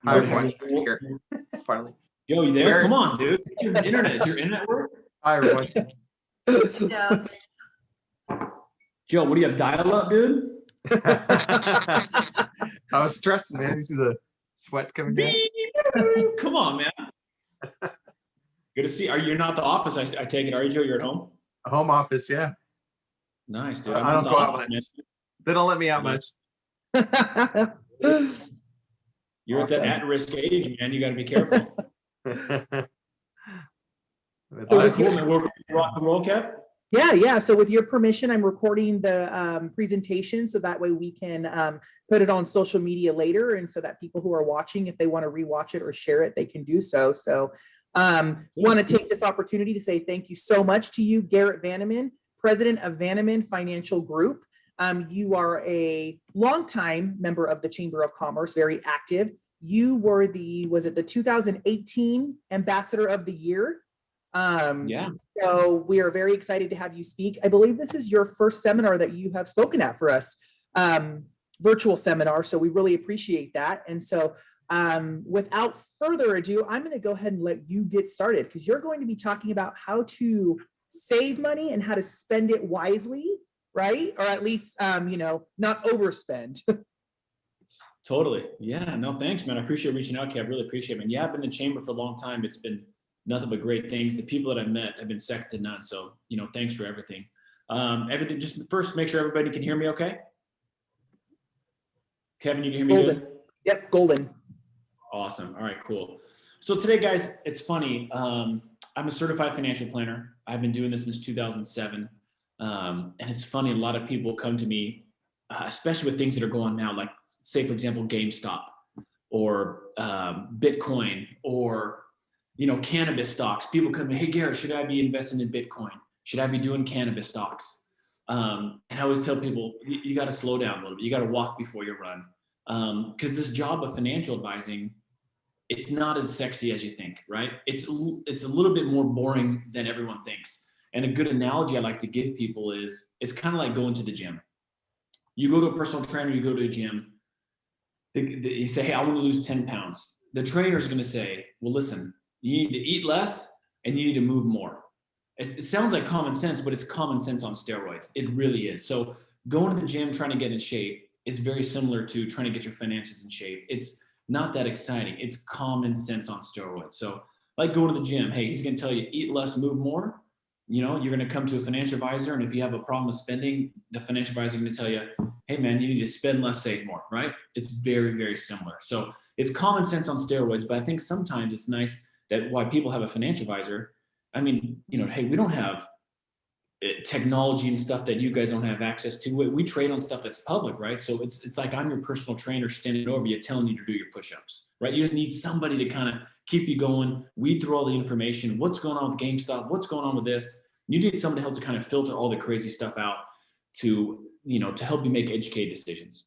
Hi, everyone. Okay. Here, finally. Joe, you there? Garrett. Come on, dude. It's your internet. It's your internet work? Hi, everyone. Yeah. Joe, what do you have, dial-up, dude? I was stressed, man. You see the sweat coming down? Beep. Come on, man. Good to see you. You're not at the office, I take it. Are you, Joe? You're at home? Home office, yeah. Nice, dude. I I'm don't at go the out office, much. man. They don't let me out Yeah. much. You're at that Awesome. at-risk age, man. You got to be careful. That's All right, with cool, your- man. We're rock and roll, Kev. Yeah. So with your permission, I'm recording the presentation so that way we can put it on social media later, and so that people who are watching, if they want to rewatch it or share it, they can do so. So want to take this opportunity to say thank you so much to you, Garrett Vanneman, president of Vanneman Financial Group. You are a longtime member of the Chamber of Commerce, very active. You were was it the 2018 Ambassador of the Year? Yeah. So we are very excited to have you speak. I believe this is your first seminar that you have spoken at for us, virtual seminar. So we really appreciate that. And so without further ado, I'm going to go ahead and let you get started, because you're going to be talking about how to save money and how to spend it wisely, right? Or at least, not overspend. Totally. Yeah. No, thanks, man. I appreciate reaching out, Kev. Really appreciate it, man. Yeah, I've been in the chamber for a long time. It's been nothing but great things. The people that I've met have been second to none. So, thanks for everything. Everything, just first make sure everybody can hear me okay? Kevin, you can hear me Golden. good? Yep, golden. Awesome. All right, cool. So today, guys, it's funny. I'm a certified financial planner. I've been doing this since 2007. And it's funny, a lot of people come to me, especially with things that are going on now, like say, for example, GameStop or Bitcoin or, cannabis stocks. People come to me, hey, Garrett, should I be investing in Bitcoin? Should I be doing cannabis stocks? And I always tell people, you got to slow down a little bit. You got to walk before you run. Because this job of financial advising, it's not as sexy as you think, right? It's a little bit more boring than everyone thinks. And a good analogy I like to give people is it's kind of like going to the gym. You go to a personal trainer, you go to a gym, you say, hey, I want to lose 10 pounds. The trainer is going to say, well, listen, you need to eat less and you need to move more. It sounds like common sense, but it's common sense on steroids. It really is. So going to the gym, trying to get in shape is very similar to trying to get your finances in shape. It's not that exciting. It's common sense on steroids. So like going to the gym, hey, he's going to tell you eat less, move more. You're going to come to a financial advisor. And if you have a problem with spending, the financial advisor is going to tell you, hey man, you need to spend less, save more, right? It's very, very similar. So it's common sense on steroids, but I think sometimes it's nice that why people have a financial advisor. I mean, hey, we don't have technology and stuff that you guys don't have access to. We trade on stuff that's public, right? So it's like I'm your personal trainer standing over you, telling you to do your push-ups, right? You just need somebody to kind of keep you going, weed through all the information. What's going on with GameStop? What's going on with this? You need somebody to help to kind of filter all the crazy stuff out to help you make educated decisions.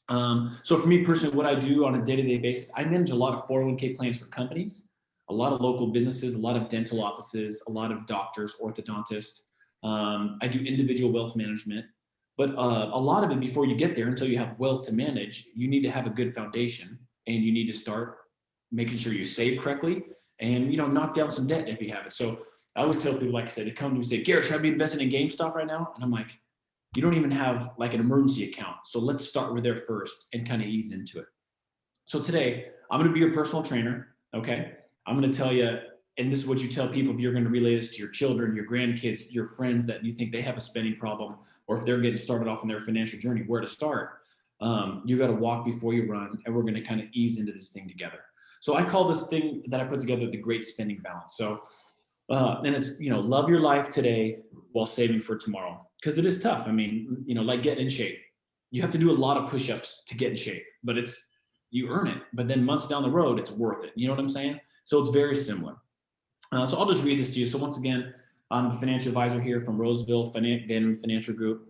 So for me personally, what I do on a day-to-day basis, I manage a lot of 401k plans for companies, a lot of local businesses, a lot of dental offices, a lot of doctors, orthodontists. I do individual wealth management, but a lot of it before you get there, until you have wealth to manage, you need to have a good foundation, and you need to start making sure you save correctly and, knock down some debt if you have it. So I always tell people, like I said, they come to me and say, Garrett, should I be investing in GameStop right now? And I'm like, you don't even have like an emergency account. So let's start with there first and kind of ease into it. So today I'm going to be your personal trainer. Okay. I'm going to tell you, and this is what you tell people if you're going to relay this to your children, your grandkids, your friends that you think they have a spending problem, or if they're getting started off on their financial journey, where to start. You got to walk before you run, and we're going to kind of ease into this thing together. So I call this thing that I put together the great spending balance. So, and it's, love your life today while saving for tomorrow, because it is tough. I mean, like getting in shape, you have to do a lot of push-ups to get in shape, but you earn it. But then months down the road, it's worth it. You know what I'm saying? So it's very similar. So I'll just read this to you. So once again, I'm a financial advisor here from Roseville, Vanneman Financial Group.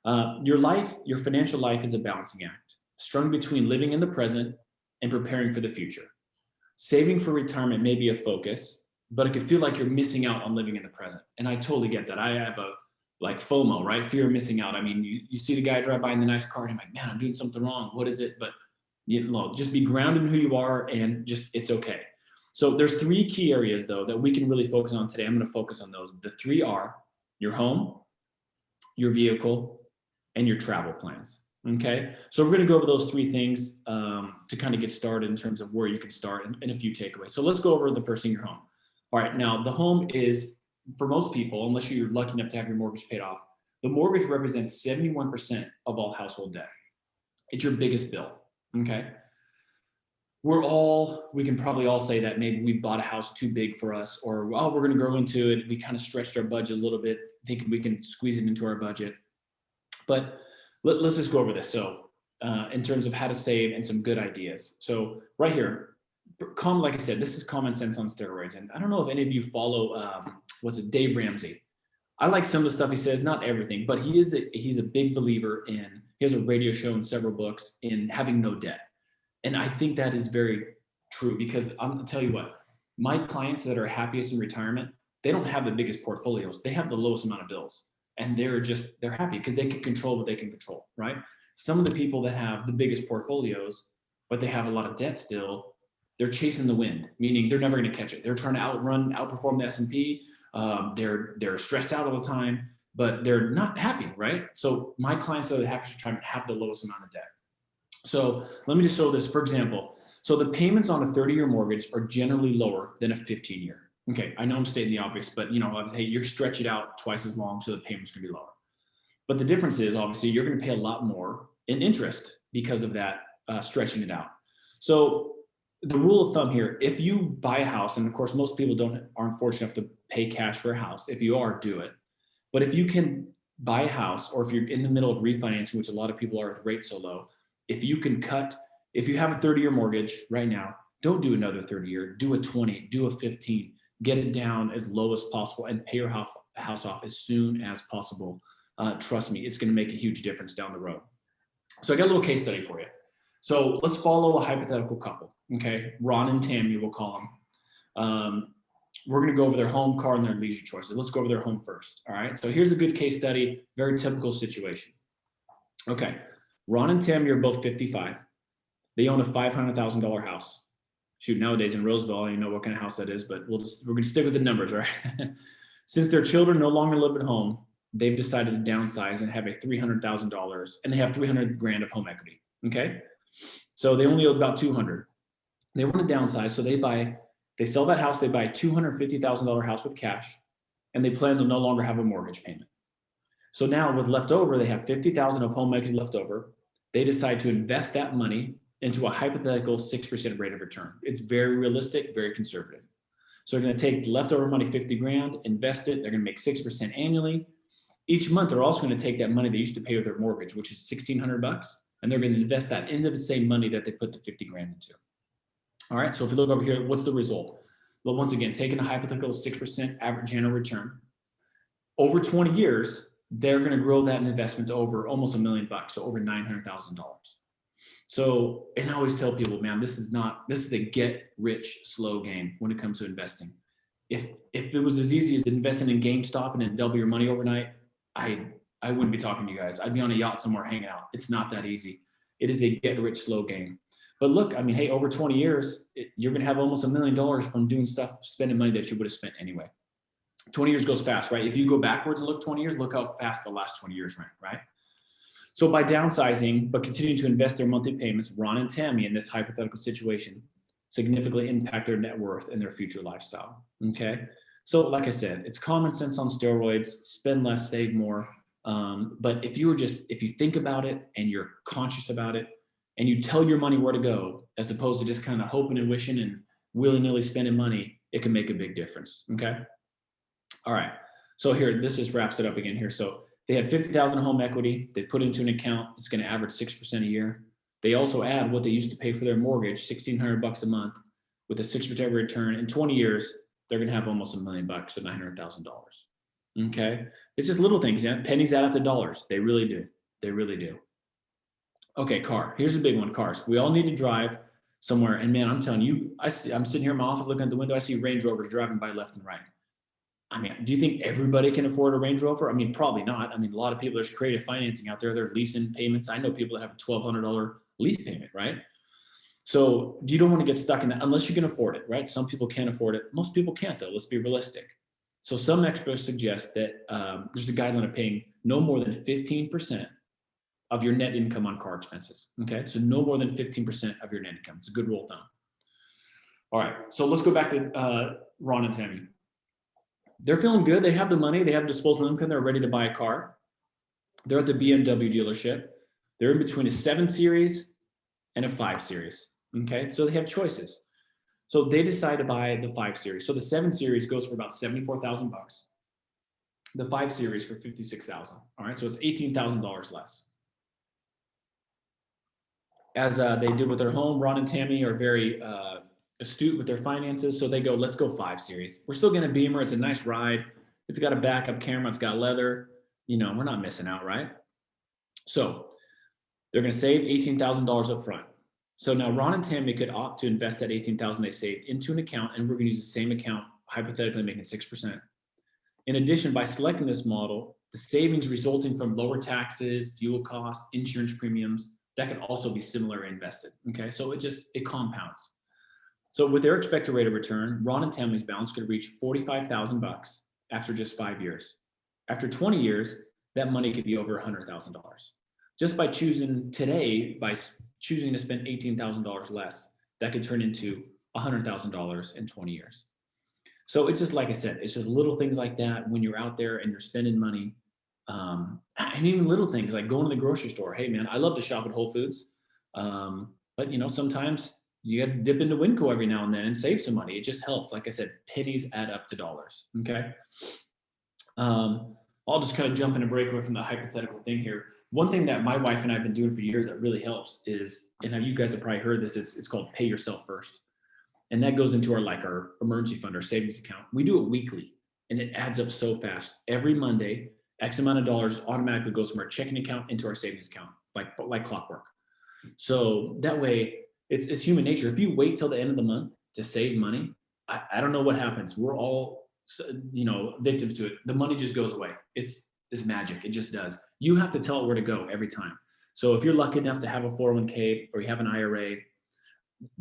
Your financial life is a balancing act, strung between living in the present and preparing for the future. Saving for retirement may be a focus, but it can feel like you're missing out on living in the present. And I totally get that. I have like FOMO, right? Fear of missing out. I mean, you see the guy drive by in the nice car and I'm like, man, I'm doing something wrong. What is it? But just be grounded in who you are, and just, it's okay. So there's 3 key areas though that we can really focus on today. I'm going to focus on those. The 3 are your home, your vehicle, and your travel plans. Okay. So we're going to go over those 3 things to kind of get started in terms of where you can start, and a few takeaways. So let's go over the first thing, your home. All right. Now the home is, for most people, unless you're lucky enough to have your mortgage paid off, the mortgage represents 71% of all household debt. It's your biggest bill. Okay. We can probably all say that maybe we bought a house too big for us, or, well, we're going to grow into it. We kind of stretched our budget a little bit, thinking we can squeeze it into our budget. But let's just go over this. So in terms of how to save and some good ideas. So right here, like I said, this is common sense on steroids. And I don't know if any of you follow, Dave Ramsey. I like some of the stuff he says, not everything, but he's a big believer in, he has a radio show and several books, in having no debt. And I think that is very true, because I'm going to tell you what, my clients that are happiest in retirement, they don't have the biggest portfolios. They have the lowest amount of bills, and they're happy because they can control what they can control, right? Some of the people that have the biggest portfolios, but they have a lot of debt still, they're chasing the wind, meaning they're never going to catch it. They're trying to outperform the S&P. They're stressed out all the time, but they're not happy, right? So my clients that are happy are trying to have the lowest amount of debt. So let me just show this, for example. So the payments on a 30-year mortgage are generally lower than a 15-year. Okay, I know I'm stating the obvious, but hey, you're stretch it out twice as long, so the payments can be lower. But the difference is, obviously, you're going to pay a lot more in interest because of that stretching it out. So the rule of thumb here, if you buy a house, and of course most people aren't fortunate enough to pay cash for a house. If you are, do it. But if you can buy a house, or if you're in the middle of refinancing, which a lot of people are with rates so low, if you have a 30-year mortgage right now, don't do another 30-year, do a 20, do a 15, get it down as low as possible, and pay your house off as soon as possible. Trust me, it's going to make a huge difference down the road. So I got a little case study for you. So let's follow a hypothetical couple. Okay. Ron and Tammy, we'll call them. We're going to go over their home, car, and their leisure choices. Let's go over their home first. All right. So here's a good case study, very typical situation. Okay. Ron and Tammy are both 55. They own a $500,000 house. Shoot, nowadays in Roseville, you know what kind of house that is, but we're going to stick with the numbers, right? Since their children no longer live at home, they've decided to downsize and have a $300,000, and they have $300,000 of home equity. Okay. So they only owe about $200,000. They want to downsize. So they sell that house. They buy a $250,000 house with cash, and they plan to no longer have a mortgage payment. So now with leftover, they have $50,000 of home equity left over. They decide to invest that money into a hypothetical 6% rate of return. It's very realistic, very conservative. So they're going to take the leftover money, $50,000, invest it. They're going to make 6% annually. Each month, they're also going to take that money they used to pay with their mortgage, which is $1,600, and they're going to invest that into the same money that they put the $50,000 into. All right. So if you look over here, what's the result? Well, once again, taking a hypothetical 6% average annual return over 20 years, they're going to grow that investment to over almost $1 million, so over $900,000. So, and I always tell people, man, this is a get rich slow game when it comes to investing. If it was as easy as investing in GameStop and then double your money overnight, I wouldn't be talking to you guys. I'd be on a yacht somewhere hanging out. It's not that easy. It is a get rich slow game. But look, I mean, hey, over 20 years, you're going to have almost $1 million from doing stuff, spending money that you would have spent anyway. 20 years goes fast, right? If you go backwards and look 20 years, look how fast the last 20 years went, right? So by downsizing, but continuing to invest their monthly payments, Ron and Tammy in this hypothetical situation significantly impact their net worth and their future lifestyle, okay? So like I said, it's common sense on steroids, spend less, save more. But if you think about it and you're conscious about it and you tell your money where to go, as opposed to just kind of hoping and wishing and willy-nilly spending money, it can make a big difference, okay? All right, so here, this just wraps it up again here. So they have $50,000 home equity. They put into an account. It's going to average 6% a year. They also add what they used to pay for their mortgage, $1,600 a month, with a 6% return. In 20 years, they're going to have almost $1 million, so $900,000. Okay, it's just little things. Yeah, pennies add up to dollars. They really do. They really do. Okay, car. Here's a big one. Cars. We all need to drive somewhere, and man, I'm telling you, I'm sitting here in my office looking at the window. I see Range Rovers driving by left and right. I mean, do you think everybody can afford a Range Rover? I mean, probably not. I mean, a lot of people, there's creative financing out there. They're leasing payments. I know people that have a $1,200 lease payment, right? So you don't want to get stuck in that unless you can afford it, right? Some people can't afford it. Most people can't, though. Let's be realistic. So some experts suggest that there's a guideline of paying no more than 15% of your net income on car expenses. Okay, so no more than 15% of your net income. It's a good rule of thumb. All right, so let's go back to Ron and Tammy. They're feeling good. They have the money. They have disposable income. They're ready to buy a car. They're at the BMW dealership. They're in between a 7 Series and a 5 Series. Okay, so they have choices. So they decide to buy the 5 Series. So the 7 Series goes for about $74,000. The 5 Series for $56,000. All right, so it's $18,000 less. As they did with their home, Ron and Tammy are very astute with their finances. So they go, let's go 5 Series. We're still getting a Beamer. It's a nice ride. It's got a backup camera. It's got leather. You know, we're not missing out, right? So they're going to save $18,000 up front. So now Ron and Tammy could opt to invest that $18,000 they saved into an account, and we're going to use the same account, hypothetically making 6%. In addition, by selecting this model, the savings resulting from lower taxes, fuel costs, insurance premiums, that can also be similarly invested. Okay, so it compounds. So with their expected rate of return, Ron and Tammy's balance could reach $45,000 after just 5 years. After 20 years, that money could be over $100,000. Just by choosing today, by choosing to spend $18,000 less, that could turn into $100,000 in 20 years. So it's just, like I said, it's just little things like that when you're out there and you're spending money. And even little things like going to the grocery store. Hey man, I love to shop at Whole Foods. But you know, sometimes you got to dip into Winco every now and then and save some money. It just helps. Like I said, pennies add up to dollars. Okay. I'll just kind of jump in and break away from the hypothetical thing here. One thing that my wife and I have been doing for years that really helps is, and now you guys have probably heard this, it's called pay yourself first. And that goes into our emergency fund, our savings account. We do it weekly and it adds up so fast. Every Monday, X amount of dollars automatically goes from our checking account into our savings account, like clockwork. So that way it's human nature. If you wait till the end of the month to save money, I don't know what happens. We're all, you know, victims to it. The money just goes away. It's magic. It just does. You have to tell it where to go every time. So if you're lucky enough to have a 401k or you have an IRA,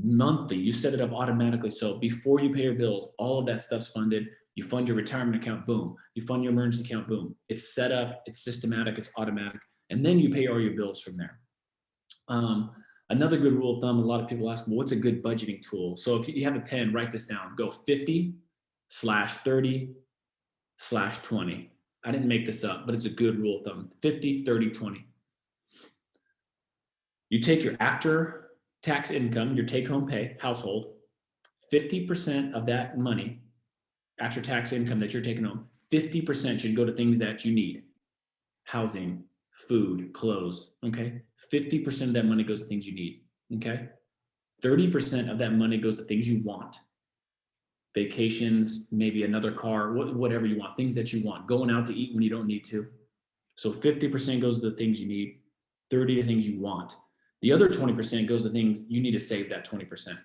monthly, you set it up automatically. So before you pay your bills, all of that stuff's funded. You fund your retirement account, boom. You fund your emergency account, boom. It's set up, it's systematic, it's automatic. And then you pay all your bills from there. Another good rule of thumb, a lot of people ask, well, what's a good budgeting tool? So if you have a pen, write this down. Go 50/30/20. I didn't make this up, but it's a good rule of thumb. 50/30/20. You take your after tax income, your take home pay, household, 50% of that money, after tax income that you're taking home, 50% should go to things that you need. Housing, food, clothes, okay? 50% of that money goes to things you need, okay? 30% of that money goes to things you want. Vacations, maybe another car, whatever you want, things that you want. Going out to eat when you don't need to. So 50% goes to the things you need, 30 to things you want. The other 20% goes to things you need to save that 20%.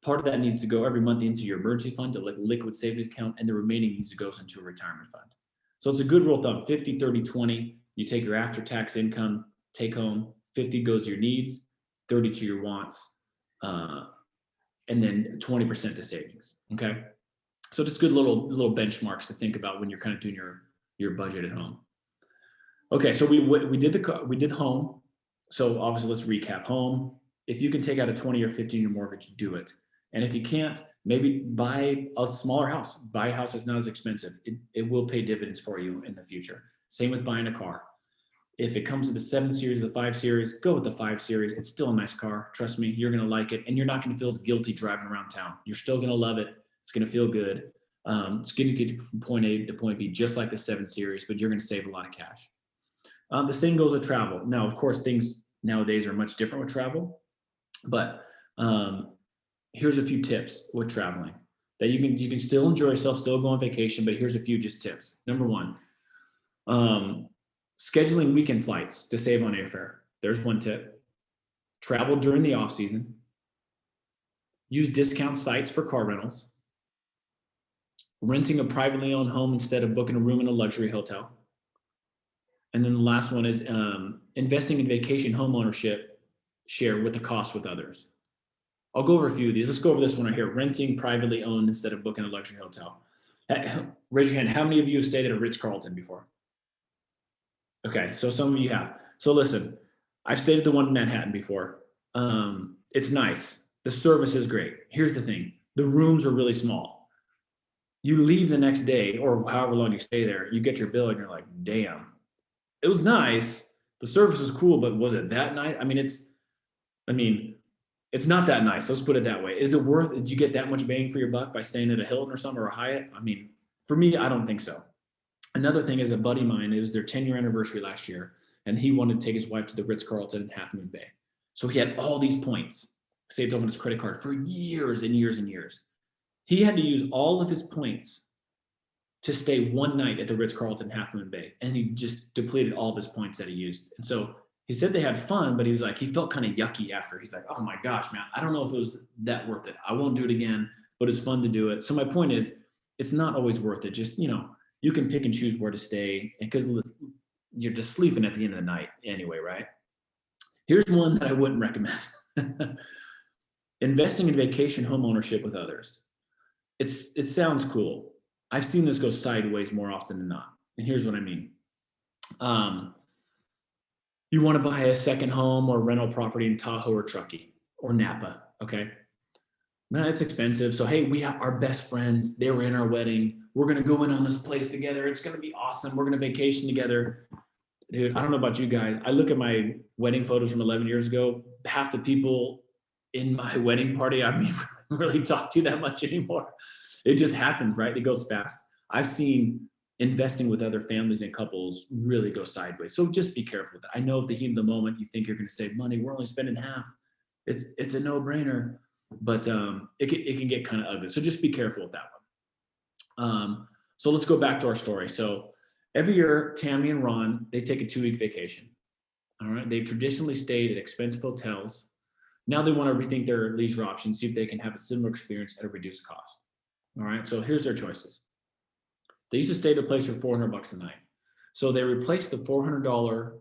Part of that needs to go every month into your emergency fund, to like liquid savings account, and the remaining needs to go into a retirement fund. So it's a good rule of thumb, 50/30/20. You take your after-tax income, take home, 50 goes to your needs, 30 to your wants, and then 20% to savings, okay? So just good little benchmarks to think about when you're kind of doing your budget at home. Okay, so we did home. So obviously let's recap. Home, if you can take out a 20 or 15-year mortgage, do it. And if you can't, maybe buy a smaller house. Buy a house that's not as expensive. It will pay dividends for you in the future. Same with buying a car. If it comes to the 7 Series or the 5 Series, go with the 5 Series. It's still a nice car. Trust me, you're going to like it. And you're not going to feel as guilty driving around town. You're still going to love it. It's going to feel good. It's going to get you from point A to point B, just like the 7 Series, but you're going to save a lot of cash. The same goes with travel. Now, of course, things nowadays are much different with travel, but here's a few tips with traveling that you can still enjoy yourself, still go on vacation, but here's a few just tips. Number one, scheduling weekend flights to save on airfare. There's one tip. Travel during the off season. Use discount sites for car rentals. Renting a privately owned home instead of booking a room in a luxury hotel. And then the last one is investing in vacation home ownership, share with the cost with others. I'll go over a few of these. Let's go over this one right here. Renting privately owned instead of booking a luxury hotel. Raise your hand. How many of you have stayed at a Ritz-Carlton before? Okay, so some of you have. So listen, I've stayed at the one in Manhattan before. It's nice. The service is great. Here's the thing. The rooms are really small. You leave the next day or however long you stay there, you get your bill and you're like, damn, it was nice. The service was cool, but was it that nice? It's not that nice. Let's put it that way. Is it worth it? Did you get that much bang for your buck by staying at a Hilton or something or a Hyatt? I mean, for me, I don't think so. Another thing is a buddy of mine, it was their 10-year anniversary last year, and he wanted to take his wife to the Ritz-Carlton in Half Moon Bay. So he had all these points saved up on his credit card for years and years and years. He had to use all of his points to stay one night at the Ritz-Carlton Half Moon Bay, and he just depleted all of his points that he used. And so he said they had fun, but he was like, he felt kind of yucky after. He's like, oh my gosh, man, I don't know if it was that worth it. I won't do it again, but it's fun to do it. So my point is, it's not always worth it. Just, you can pick and choose where to stay, and because you're just sleeping at the end of the night anyway, right? Here's one that I wouldn't recommend. Investing in vacation home ownership with others. It sounds cool. I've seen this go sideways more often than not. And here's what I mean. You want to buy a second home or rental property in Tahoe or Truckee or Napa, okay? Man, it's expensive. So, hey, we have our best friends. They were in our wedding. We're going to go in on this place together. It's going to be awesome. We're going to vacation together. Dude, I don't know about you guys. I look at my wedding photos from 11 years ago. Half the people in my wedding party, really talk to you that much anymore. It just happens, right? It goes fast. I've seen investing with other families and couples really go sideways. So just be careful with that. I know at the heat of the moment, you think you're going to save money. We're only spending half. It's a no-brainer, but it can get kind of ugly. So just be careful with that one. So let's go back to our story. So every year, Tammy and Ron, they take a 2-week vacation. All right. They've traditionally stayed at expensive hotels. Now they want to rethink their leisure options, see if they can have a similar experience at a reduced cost. All right. So here's their choices. They used to stay at a place for $400 a night. So they replaced the $400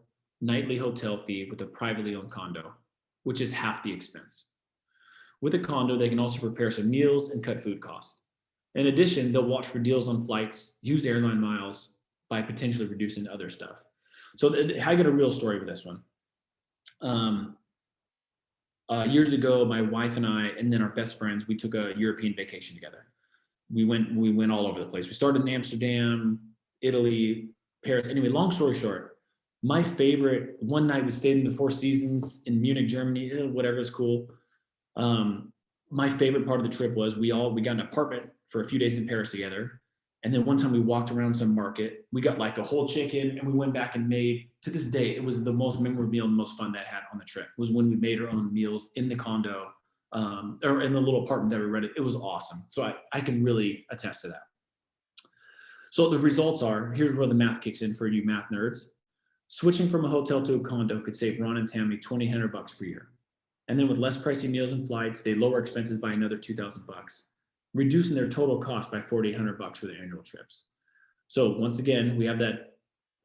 nightly hotel fee with a privately owned condo, which is half the expense. With a condo, they can also prepare some meals and cut food costs. In addition, they'll watch for deals on flights, use airline miles by potentially reducing other stuff. So I get a real story with this one. Years ago, my wife and I, and then our best friends, we took a European vacation together. We went all over the place. We started in Amsterdam, Italy, Paris. Anyway, long story short, my favorite, one night we stayed in the Four Seasons in Munich, Germany, whatever is cool. My favorite part of the trip was we got an apartment for a few days in Paris together. And then one time we walked around some market, we got like a whole chicken, and we went back and made, to this day, it was the most memorable meal and the most fun that I had on the trip, was when we made our own meals in the condo, or in the little apartment that we rented. It was awesome. So I can really attest to that. So the results are, here's where the math kicks in for you math nerds. Switching from a hotel to a condo could save Ron and Tammy $2,800 per year. And then with less pricey meals and flights, they lower expenses by another $2,000, reducing their total cost by $4,800 for their annual trips. So once again, we have that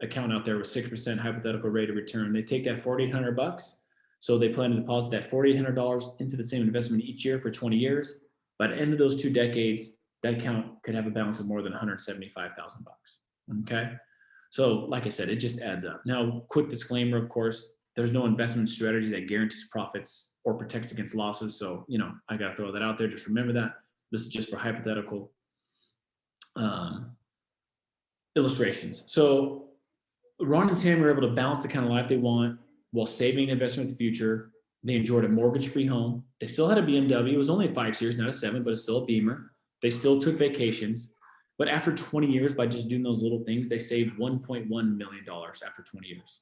account out there with 6% hypothetical rate of return. They take that $4,800. So they plan to deposit that $4,800 into the same investment each year for 20 years. By the end of those 2 decades, that account could have a balance of more than $175,000. Okay. So like I said, it just adds up. Now, quick disclaimer, of course, there's no investment strategy that guarantees profits or protects against losses. So, I got to throw that out there. Just remember that. This is just for hypothetical illustrations. So Ron and Tammy were able to balance the kind of life they want while saving and investing in the future. They enjoyed a mortgage-free home. They still had a BMW. It was only a 5 Series, not a 7, but it's still a Beamer. They still took vacations. But after 20 years, by just doing those little things, they saved $1.1 million after 20 years.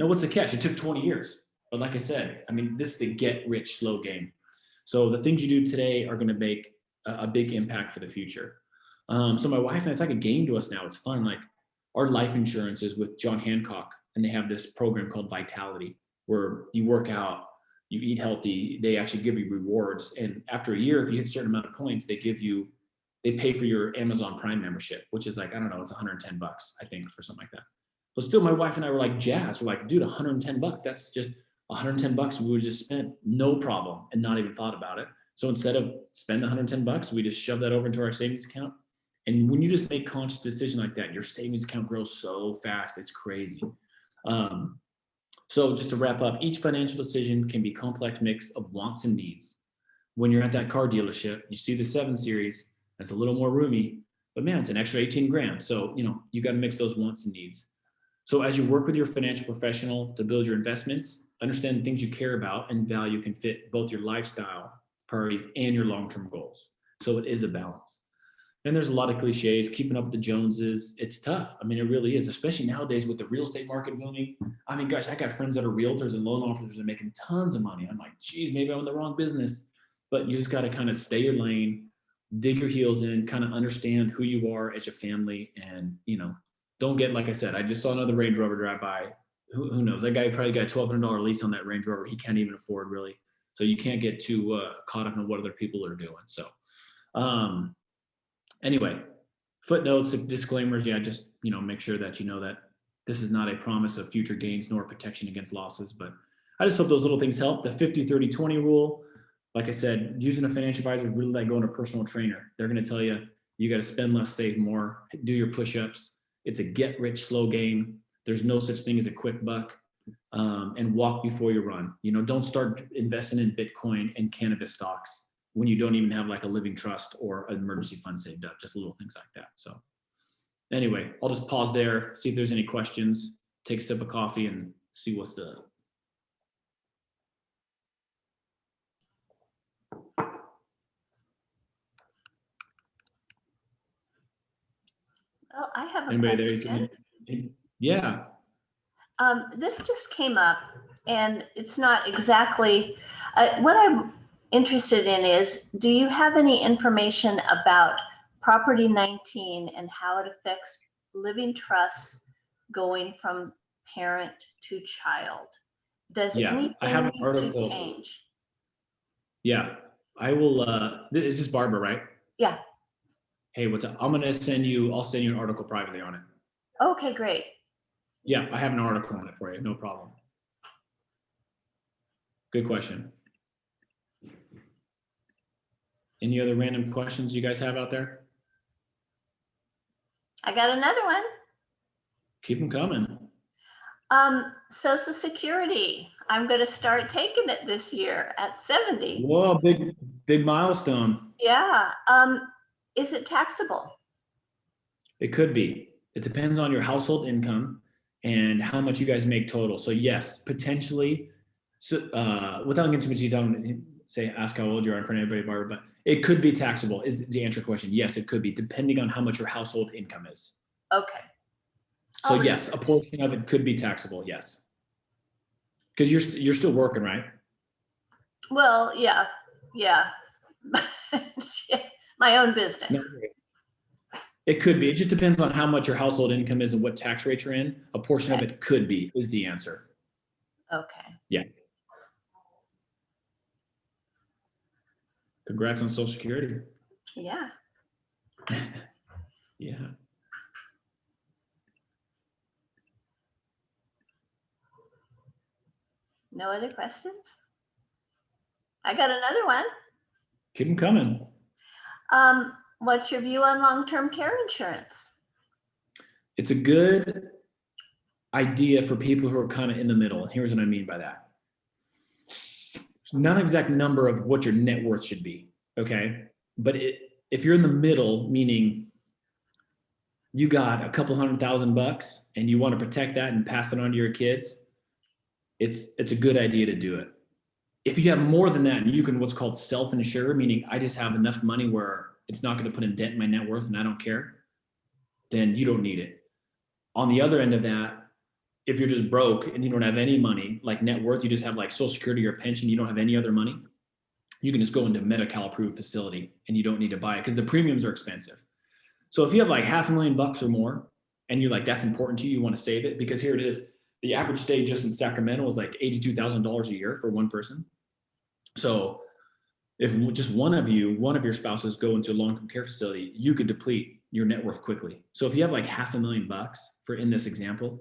Now, what's the catch? It took 20 years. But like I said, this is a get-rich-slow game. So the things you do today are going to make a big impact for the future. So my wife and it's like a game to us now. It's fun. Like our life insurance is with John Hancock, and they have this program called Vitality, where you work out, you eat healthy. They actually give you rewards. And after a year, if you hit a certain amount of points, they pay for your Amazon Prime membership, which is like, I don't know, it's $110, I think, for something like that. But still, my wife and I were like jazzed. We're like, dude, $110. That's just, $110 we would just spent, no problem, and not even thought about it. So instead of spending $110, we just shove that over into our savings account. And when you just make conscious decision like that, your savings account grows so fast, it's crazy. So just to wrap up, each financial decision can be a complex mix of wants and needs. When you're at that car dealership, you see the 7 Series, that's a little more roomy, but man, it's an extra 18 grand. So, you got to mix those wants and needs. So as you work with your financial professional to build your investments, understand the things you care about and value can fit both your lifestyle priorities and your long-term goals. So it is a balance. And there's a lot of cliches, keeping up with the Joneses. It's tough. I mean, it really is, especially nowadays with the real estate market booming. I mean, gosh, I got friends that are realtors and loan officers and making tons of money. I'm like, geez, maybe I'm in the wrong business. But you just got to kind of stay your lane, dig your heels in, kind of understand who you are as a family. And, don't get, like I said, I just saw another Range Rover drive by. Who knows? That guy probably got a $1,200 lease on that Range Rover. He can't even afford, really. So you can't get too caught up in what other people are doing. So anyway, footnotes, disclaimers. Yeah, just, make sure that you know that this is not a promise of future gains nor protection against losses. But I just hope those little things help. The 50-30-20 rule, like I said, using a financial advisor is really like going to a personal trainer. They're going to tell you, you got to spend less, save more, do your push-ups. It's a get rich slow game. There's no such thing as a quick buck. And walk before you run. Don't start investing in Bitcoin and cannabis stocks when you don't even have like a living trust or an emergency fund saved up, just little things like that. So anyway, I'll just pause there, see if there's any questions, take a sip of coffee and see what's up. Well, I have a Anybody question. there? Yeah. This just came up, and it's not exactly what I'm interested in is, do you have any information about Property 19 and how it affects living trusts going from parent to child? Does Yeah, anything I have an need article. to change? Yeah, I will. This is Barbara, right? Yeah. Hey, what's up? I'll send you an article privately on it. Okay, great. Yeah, I have an article on it for you. No problem. Good question. Any other random questions you guys have out there? I got another one. Keep them coming. Social Security. I'm going to start taking it this year at 70. Whoa, big milestone. Yeah. Is it taxable? It could be. It depends on your household income and how much you guys make total. So yes, potentially. So without getting too much detail, I'm gonna ask how old you are in front of everybody, Barbara. But it could be taxable. Is to answer your question? Yes, it could be, depending on how much your household income is. Okay. So yes, a portion of it could be taxable. Yes, because you're still working, right? Well, yeah. My own business. No, it could be. It just depends on how much your household income is and what tax rate you're in. A portion of it could be, is the answer. Okay. Yeah. Congrats on Social Security. Yeah. Yeah. No other questions? I got another one. Keep them coming. What's your view on long-term care insurance? It's a good idea for people who are kind of in the middle. And here's what I mean by that. There's not an exact number of what your net worth should be. Okay. But if you're in the middle, meaning you got a couple $100,000 and you want to protect that and pass it on to your kids, it's a good idea to do it. If you have more than that, and you can what's called self-insure, meaning I just have enough money where it's not going to put a dent in my net worth and I don't care, then you don't need it. On the other end of that, if you're just broke and you don't have any money, like net worth, you just have like Social Security or pension, you don't have any other money, you can just go into a Medi-Cal approved facility and you don't need to buy it because the premiums are expensive. So if you have like $500,000 or more and you're like, that's important to you, you want to save it, because here it is. The average stay just in Sacramento is like $82,000 a year for one person. So if just one of your spouses go into a long-term care facility, you could deplete your net worth quickly. So if you have like $500,000 for in this example,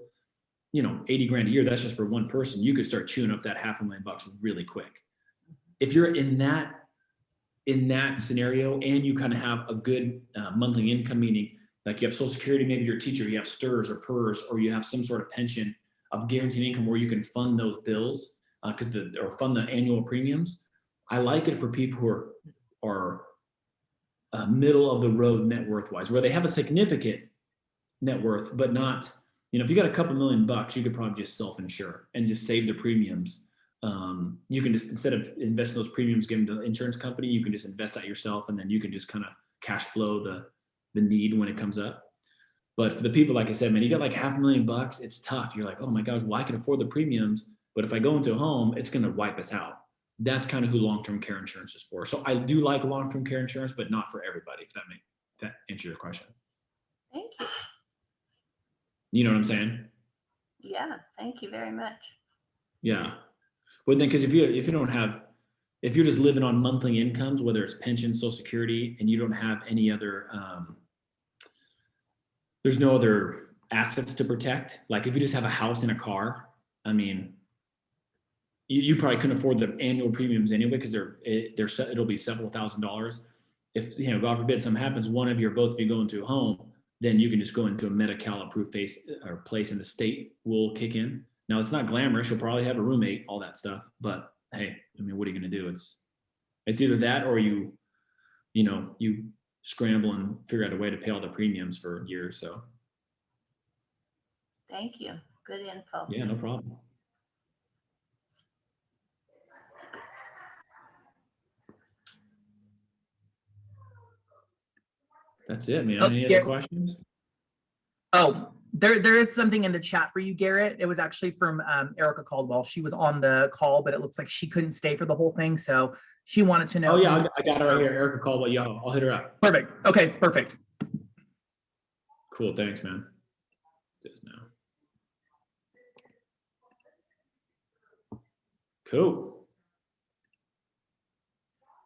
$80 grand a year, that's just for one person. You could start chewing up that $500,000 really quick. If you're in that scenario and you kind of have a good monthly income, meaning like you have Social Security, maybe you're a teacher, you have STRS or PERS, or you have some sort of pension of guaranteed income where you can fund those bills or fund the annual premiums. I like it for people who are middle of the road net worth wise, where they have a significant net worth, but not, if you got a couple $1,000,000, you could probably just self-insure and just save the premiums. You can just, instead of investing those premiums, give them to the insurance company, you can just invest that yourself, and then you can just kind of cash flow the need when it comes up. But for the people, like I said, man, you got like $500,000, it's tough. You're like, oh my gosh, well, I can afford the premiums, but if I go into a home, it's going to wipe us out. That's kind of who long-term care insurance is for. So I do like long-term care insurance, but not for everybody, if that answers your question. Thank you. You know what I'm saying? Yeah, thank you very much. Yeah. But then, because if you're just living on monthly incomes, whether it's pension, Social Security, and you don't have any other, there's no other assets to protect. Like if you just have a house and a car, I mean, you probably couldn't afford the annual premiums anyway, because it'll be several $1,000s. If, God forbid something happens, one of you or both of you go into a home, then you can just go into a Medi-Cal approved place and the state will kick in. Now it's not glamorous. You'll probably have a roommate, all that stuff, but hey, I mean, what are you going to do? It's either that or you scramble and figure out a way to pay all the premiums for years. So. Thank you. Good info. Yeah, no problem. That's it, man. Any other questions? Oh, there is something in the chat for you, Garrett. It was actually from Erica Caldwell. She was on the call, but it looks like she couldn't stay for the whole thing. So she wanted to know. Oh yeah, I got her right here. Erica Caldwell. Yeah, I'll hit her up. Perfect. Okay, perfect. Cool. Thanks, man. Just now. Cool.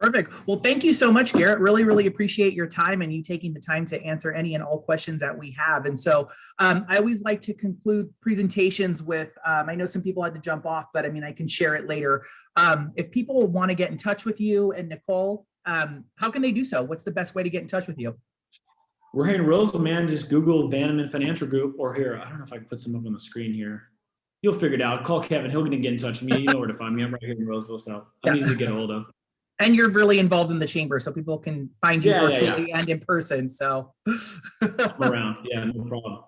Perfect. Well, thank you so much, Garrett. Really, really appreciate your time and you taking the time to answer any and all questions that we have. And so I always like to conclude presentations with, I know some people had to jump off, but I mean, I can share it later. If people want to get in touch with you and Nicole, how can they do so? What's the best way to get in touch with you? We're here in Roseville, man. Just Google Vanneman Financial Group, or here, I don't know if I can put some up on the screen here. You'll figure it out. Call Kevin. He'll get in touch with me. You know where to find me. I'm right here in Roseville, so I'm easy to get a hold of. And you're really involved in the chamber, so people can find you virtually and in person. So I'm around. Yeah, no problem.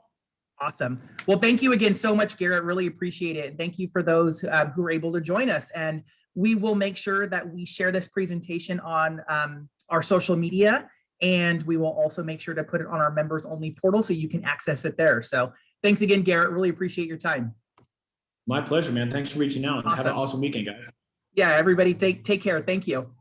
Awesome. Well, thank you again so much, Garrett. Really appreciate it. And thank you for those who were able to join us. And we will make sure that we share this presentation on our social media. And we will also make sure to put it on our members only portal so you can access it there. So thanks again, Garrett. Really appreciate your time. My pleasure, man. Thanks for reaching out. Awesome. Have an awesome weekend, guys. Yeah, everybody take care. Thank you.